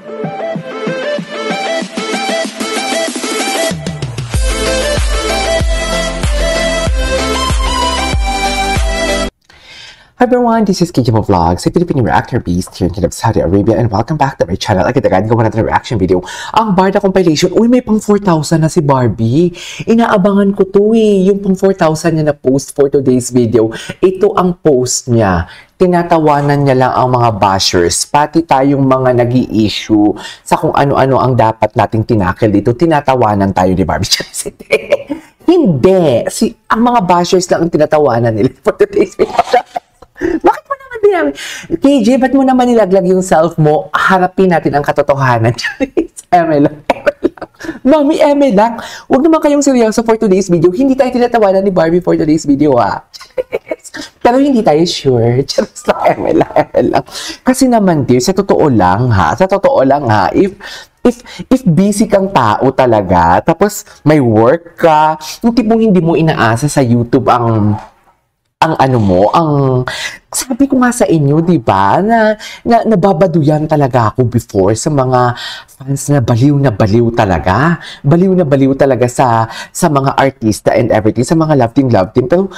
Hi everyone, this is KJ Vlogs, a Filipino reactor based here in Kingdom of Saudi Arabia, and welcome back to my channel. Agad-agad gawa natin reaction video. Ang Barda compilation, uy, may pang 4,000 na si Barbie. Inaabangan ko to eh, yung pang 4,000 niya na post for today's video. Ito ang post niya. Tinatawanan niya lang ang mga bashers, pati tayong mga nag-i-issue sa kung ano-ano ang dapat nating tinakil dito. Tinatawanan tayo ni Barbie. Hindi. Ang mga bashers lang ang tinatawanan nila for today's video. Bakit mo naman dinami? KJ, ba't mo naman nilaglag yung self mo? Harapin natin ang katotohanan. Eme lang. Mami, eme lang. Huwag naman kayong seryoso for today's video. Hindi tayo tinatawanan ni Barbie for today's video, ha? Pero hindi tayo sure. Just lang, eme lang. Kasi naman, dear, sa totoo lang, ha? If busy kang tao talaga, tapos may work ka, yung tipong hindi mo inaasa sa YouTube ang sabi ko nga sa inyo, di ba, na nababaduyan talaga ako before sa mga fans na baliw talaga. Baliw na baliw talaga sa mga artista and everything, sa mga love team. Pero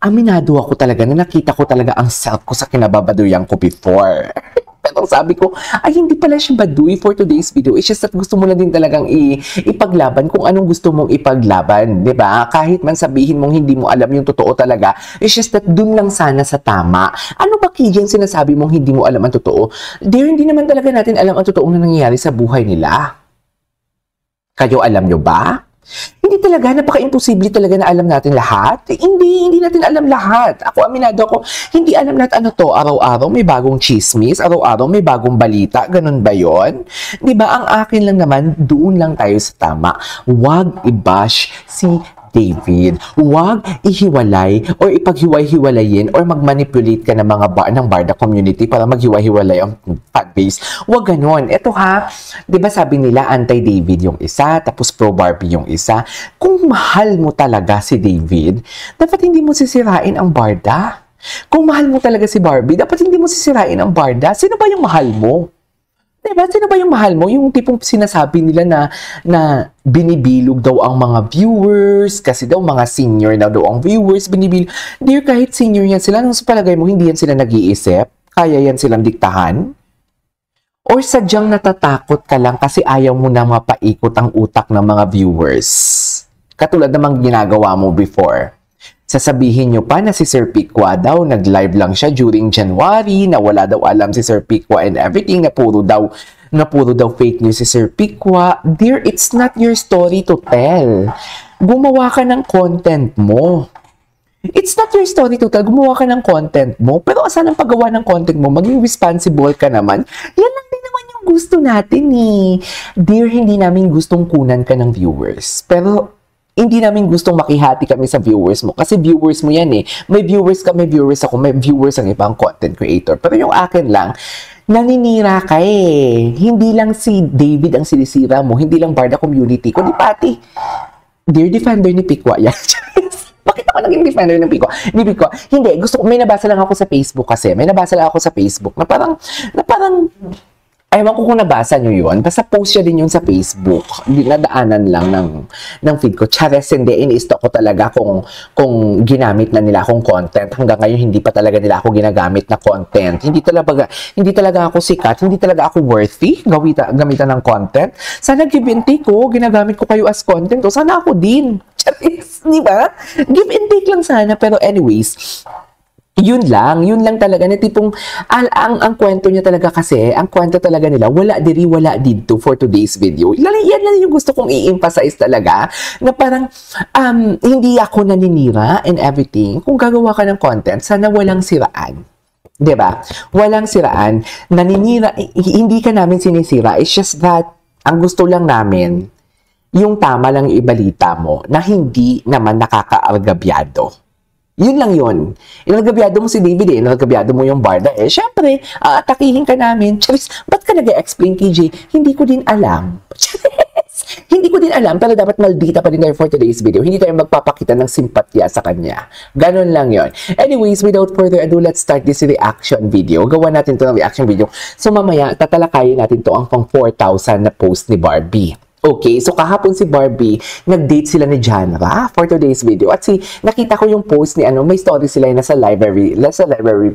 aminado ako talaga na nakita ko talaga ang self ko sa kinababaduyan ko before. Pero sabi ko, ay hindi pala siya baduy for today's video. It's just that gusto mo na din talagang ipaglaban kung anong gusto mong ipaglaban, di ba? Kahit man sabihin mong hindi mo alam yung totoo talaga, it's just that dun lang sana sa tama. Ano ba Kijang sinasabi mong hindi mo alam ang totoo? Dear, hindi naman talaga natin alam ang totoong na nangyayari sa buhay nila. Kayo alam nyo ba? Hindi talaga, napaka-imposible talaga na alam natin lahat. Hindi natin alam lahat. Ako, aminado ako, hindi alam natin ano to. Araw-araw may bagong chismis, araw-araw may bagong balita. Ganun ba yon? Diba, ang akin lang naman, doon lang tayo sa tama. Huwag i-bash si David. Huwag ihiwalay or ipaghiwalay-hiwalayin or mag-manipulate ka ng mga ng Barda community para maghiwa-hiwalay ang fanbase. Huwag ganon. Ito ha, di ba sabi nila anti-David yung isa, tapos pro-Barbie yung isa. Kung mahal mo talaga si David, dapat hindi mo sisirain ang Barda. Kung mahal mo talaga si Barbie, dapat hindi mo sisirain ang Barda. Sino ba yung mahal mo? Diba? Sino ba yung mahal mo? Yung tipong sinasabi nila na binibilog daw ang mga viewers, kasi daw mga senior na daw ang viewers, binibilog. Dear, kahit senior yan sila, nung sa palagay mo, hindi yan sila nag-iisip? Kaya yan silang diktahan? Or sadyang natatakot ka lang kasi ayaw mo na mapaikot ang utak ng mga viewers? Katulad namang ginagawa mo before. Sasabihin nyo pa na si Sir Pikwa daw, nag-live lang siya during January, na wala daw alam si Sir Pikwa and everything, na puro daw fake news si Sir Pikwa. Dear, it's not your story to tell. Gumawa ka ng content mo. It's not your story to tell. Gumawa ka ng content mo. Pero asan ang paggawa ng content mo? Maging responsible ka naman. Yan lang din naman yung gusto natin eh. Dear, hindi namin gustong kunan ka ng viewers. Pero hindi namin gustong makihati kami sa viewers mo. Kasi viewers mo yan eh. May viewers ka, may viewers ako, may viewers ang ibang content creator. Pero yung akin lang, naninira ka eh. Hindi lang si David ang sinisira mo, hindi lang Barda community, kundi pati dear defender ni Pikwa yan. Bakit ako naging defender ng Pikwa? Ni Pikwa. Hindi, may nabasa lang ako sa Facebook kasi. May nabasa lang ako sa Facebook na parang ewan ko kung nabasa nyo yun. Basta post siya din yun sa Facebook. Nadaanan lang ng feed ko. Chares, hindi. Ini-stalk ko talaga kung ginamit na nila akong content. Hanggang ngayon, hindi pa talaga nila ako ginagamit na content. Hindi talaga ako sikat. Hindi talaga ako worthy gamitan ng content. Sana give and take ko. Ginagamit ko kayo as content. O sana ako din. Chares, di ba? Give and take lang sana. Pero anyways, yun lang talaga, na tipong, ang kwento niya talaga kasi, ang kwento talaga nila, wala diri, wala dito for today's video. Yan lang yung gusto kong i-emphasize talaga, na parang, hindi ako naninira and everything. Kung gagawa ka ng content, sana walang siraan. Diba? Walang siraan. Naninira, hindi ka namin sinisira. It's just that, ang gusto lang namin, yung tama lang ibalita mo, na hindi naman nakakaargabyado. Yun lang yun. Inagabyado mo si David eh. Inagabyado mo yung Barda eh. Siyempre, atakihin ka namin. Charis, ba't ka nag-explain, KJ? Hindi ko din alam. Charis, Hindi ko din alam, pero dapat maldita pa rin tayo for today's video. Hindi tayo magpapakita ng simpatya sa kanya. Ganon lang yon. Anyways, without further ado, let's start this reaction video. Gawa natin to ng reaction video. So mamaya, tatalakayin natin to ang pang 4,000 na post ni Barbie. Okay, so kahapon si Barbie, nag-date sila ni Janra for today's video. At nakita ko yung post ni may story sila yung nasa library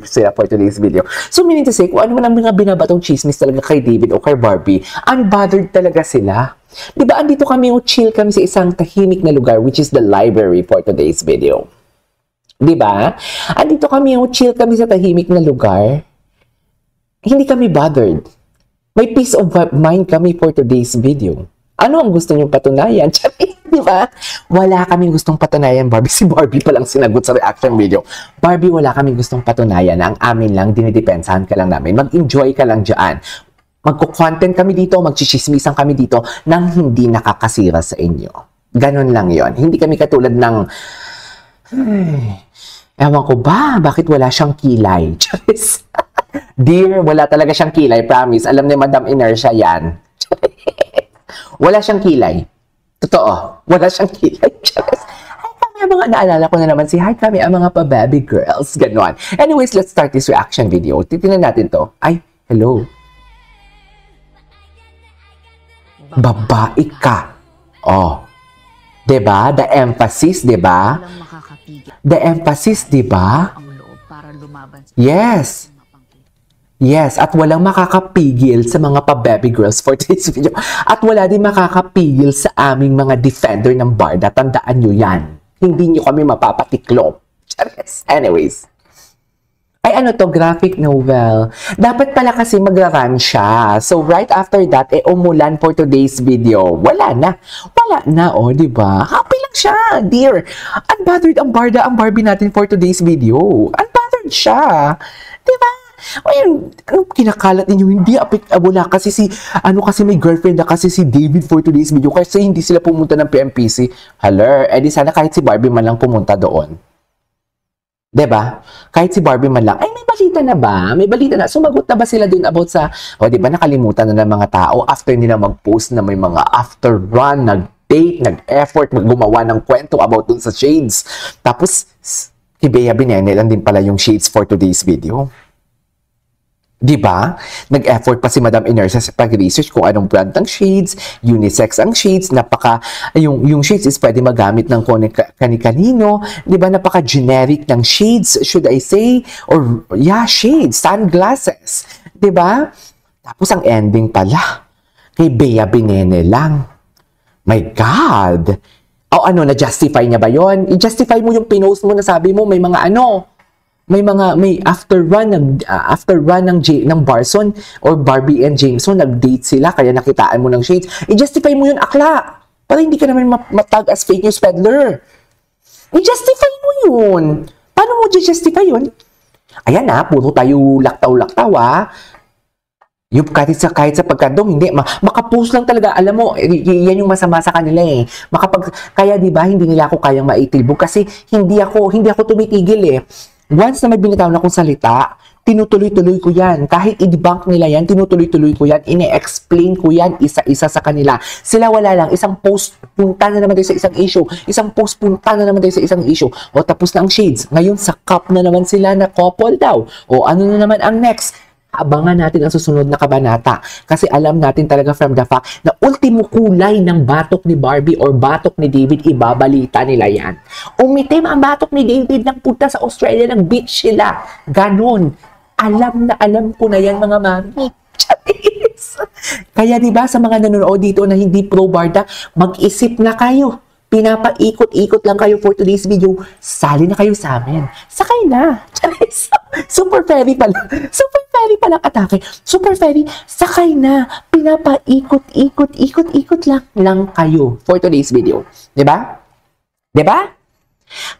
sila for today's video. So meaning to say, kung ano man ang mga binabatong chismis talaga kay David o kay Barbie, unbothered talaga sila. Diba, andito kami, chill kami sa isang tahimik na lugar, which is the library for today's video. Diba? Andito kami, chill kami sa tahimik na lugar. Hindi kami bothered. May peace of mind kami for today's video. Ano ang gusto niyong patunayan? Di ba? Wala kaming gustong patunayan, Barbie. Si Barbie pa lang sinagot sa reaction video. Barbie, wala kaming gustong patunayan. Ang amin lang, dinidepensahan ka lang namin. Mag-enjoy ka lang dyan. Magko-content kami dito, magchichismisan kami dito nang hindi nakakasira sa inyo. Ganon lang yon. Hindi kami katulad ng... ewan ko ba? Bakit wala siyang kilay? Charis. Dear, wala talaga siyang kilay. Promise. Alam ni Madam Inertia yan. Wala siyang kilay. Totoo. Wala siyang kilay. Hi kami ang mga naalala ko na naman si hi kami ang mga pa-baby girls. Ganon. Anyways, let's start this reaction video. Titignan natin to. Ay, hello. Babae ka. Oh. Diba? The emphasis, diba? The emphasis, diba? Yes. Yes, at walang makakapigil sa mga pa-baby girls for this video. At wala din makakapigil sa aming mga defender ng Barda. Tandaan nyo yan. Hindi nyo kami mapapatiklop. Anyways. Ay ano to, graphic novel. Dapat pala kasi magra-run siya. So right after that, umulan for today's video. Wala na. Wala na, oh, di ba? Happy lang siya, dear. Unbothered ang Barda, ang Barbie natin for today's video. Unbothered siya. Di ba? Ayun, anong kinakalat ninyo? Hindi wala kasi kasi may girlfriend na kasi si David for today's video kasi hindi sila pumunta ng PMPC. Hello, edi sana kahit si Barbie man lang pumunta doon. Diba? Kahit si Barbie man lang. Ay, may balita na ba? May balita na. Sumagot na ba sila dun about sa, diba nakalimutan na ng mga tao after nila mag-post na may mga after run, nag-date, nag-effort, gumawa ng kwento about dun sa shades. Tapos, si Bea Binene lang din pala yung shades for today's video. Diba? Nag-effort pa si Madam Inertia sa pag-research kung anong brand ng shades, unisex ang shades, yung shades is pwede magamit ng kani-kanino, diba? Napaka-generic ng shades, should I say? Or, yeah, shades, sunglasses. Diba? Tapos ang ending pala, kay Bea Binene lang. My God! O na-justify niya ba yon? I-justify mo yung pinost mo na sabi mo, may after run ng Barson or Barbie and Jameson, nag-date sila kaya nakitaan mo ng shades. I-justify mo yun, akla. Para hindi ka naman matag as fake news peddler. I-justify mo yun. Paano mo i-justify yun? Ayan na, puro tayo laktaw-laktaw Yung kahit sa pagkandong, hindi, makapost lang talaga, alam mo, yan yung masama sa kanila eh. Kaya diba, hindi nila ako kayang maitilbog kasi hindi ako tumitigil eh. Once na may binitaw na akong salita, tinutuloy-tuloy ko yan. Kahit i-debunk nila yan, tinutuloy-tuloy ko yan. Ine-explain ko yan isa-isa sa kanila. Sila wala lang. Isang post, punta na naman tayo sa isang issue. Isang post, punta na naman tayo sa isang issue. O tapos na ang shades. Ngayon, sa cup na naman sila na couple daw. O ano na naman ang next? Abangan natin ang susunod na kabanata. Kasi alam natin talaga from the fact na ultimo kulay ng batok ni Barbie or batok ni David, ibabalita nila yan. Umitim ang batok ni David nang punta sa Australia, ng beach sila. Ganon. Alam na alam ko na yan, mga mami. Kaya diba sa mga nanonood dito na hindi pro Barda, mag-isip na kayo. Pinapaikot-ikot lang kayo for today's video. Sali na kayo sa amin. Sakay na. Super fairy pala. Super fairy palang atake. Super fairy, sakay na. Pinapaikot-ikot lang kayo for today's video. Diba? Diba?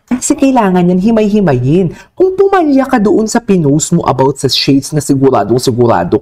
Kasi kailangan yan himay-himayin. Kung pumalya ka doon sa pinost mo about sa shades na sigurado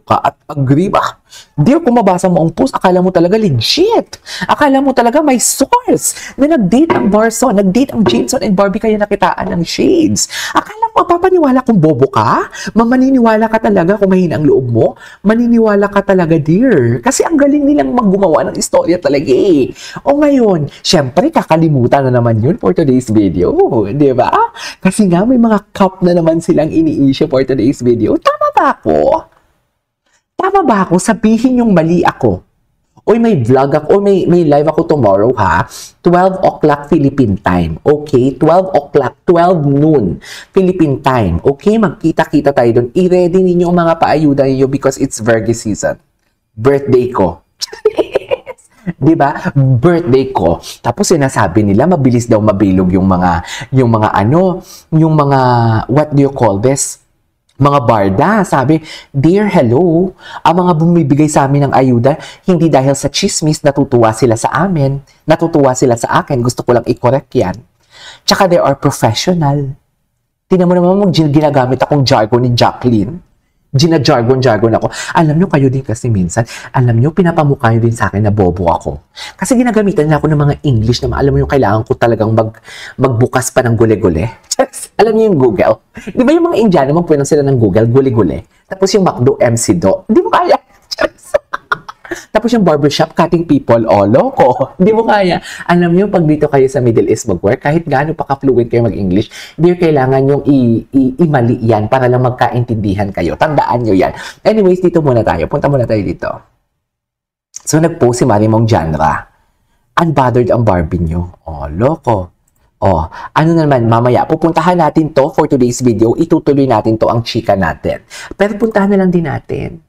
ka at agree ba? Dear, kung mabasa mo ang post, akala mo talaga legit. Akala mo talaga may source na nag-date ang Barson, nag-date ang Jameson and Barbie kaya nakitaan ng shades. Akala mo, papaniwala kung bobo ka? Maniniwala ka talaga kung mahina ang loob mo? Maniniwala ka talaga, dear. Kasi ang galing nilang maggumawa ng istorya talaga eh. O ngayon, syempre, kakalimutan na naman yun for today's video. Di ba? Kasi nga, may mga cup na naman silang ini-issue for today's video. Tama ba ako? Tama ba ako? Sabihin yung mali ako. Oy, may vlog ako. Oy, may live ako tomorrow, ha? 12 o'clock Philippine time. Okay? 12 o'clock, 12 noon Philippine time. Okay? Magkita-kita tayo doon. I-ready ninyo ang mga paayuda ninyo because it's Virgo season. Birthday ko. Diba? Birthday ko. Tapos sinasabi nila, mabilis daw mabilog yung mga what do you call this? Mga barda, sabi, dear, hello, ang mga bumibigay sa amin ng ayuda, hindi dahil sa chismis, natutuwa sila sa amin, natutuwa sila sa akin, gusto ko lang i-correct yan. Tsaka they are professional. Tingnan mo naman, ginagamit akong jargon ni Jacqueline. Gina-jargon ako. Alam nyo, kayo din kasi minsan, alam nyo, pinapamukha nyo din sa akin na bobo ako. Kasi ginagamitan nila ako ng mga English na alam mo yung kailangan ko talagang magbukas pa ng gule-gule. Alam niyo yung Google? Di ba yung mga Indiano, magpunan sila ng Google, gule-gule. Tapos yung McDo, MC Do. Di mo kaya. Tapos yung barbershop, cutting people, loko. Di mo kaya. Alam niyo, pag dito kayo sa Middle East mag-work, kahit gaano pa ka-fluent kayo mag-English, di kailangan yung imali yan para lang magkaintindihan kayo. Tandaan nyo yan. Anyways, dito muna tayo. Punta muna tayo dito. So, nag-post si Marimong Genre. Unbothered ang Barbie nyo. Loko. Ano naman, mamaya, pupuntahan natin to for today's video. Itutuloy natin to ang chika natin. Pero puntahan na lang din natin.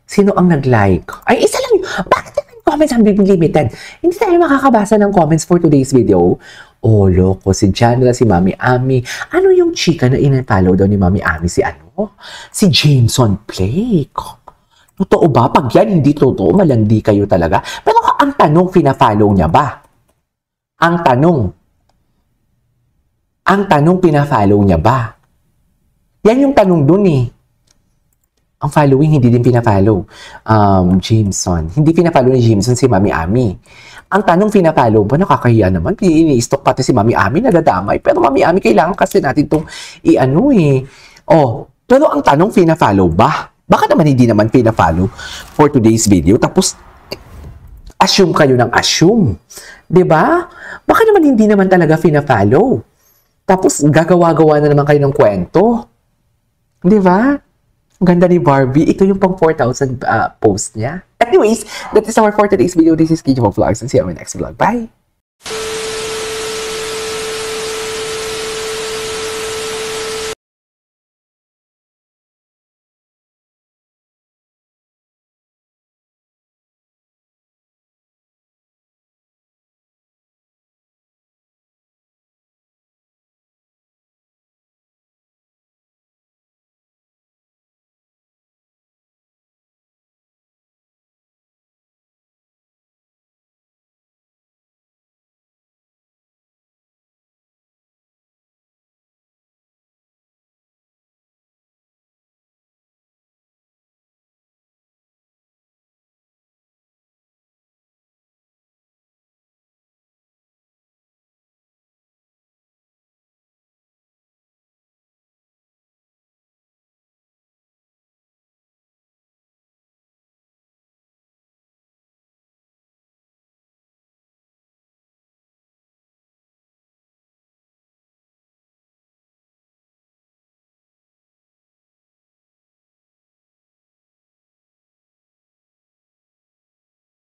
Sino ang nag-like? Ay, isa lang yun. Bakit naman comments ang limited? Hindi tayo makakabasa ng comments for today's video. Loko, si Janra, si Mami Ami. Ano yung chika na in-follow daw ni Mami Ami? Si ano? Si Jameson Blake. Totoo ba? Pag yan hindi totoo, malandi kayo talaga. Pero ang tanong, pina-follow niya ba? Ang tanong, pina-follow niya ba? Yan yung tanong dun eh. Ang following, hindi din pina-follow. Jameson. Hindi pina-follow ni Jameson si Mami Ami. Ang tanong, pina-follow ba? Nakakahiya naman. Ini-stalk pati si Mami Ami, nadadamay. Pero Mami Ami, kailangan kasi natin itong pero ang tanong, pina-follow ba? Baka naman hindi naman pina-follow for today's video. Tapos, assume kayo ng assume. Diba? Baka naman hindi naman talaga pina-follow. Tapos, gagawa-gawa na naman kayo ng kwento. Diba? Ang ganda ni Barbie. Ito yung pang 4,000 post niya. Anyways, that is our for today's video. This is Kijo Vlogs and see you on my next vlog. Bye!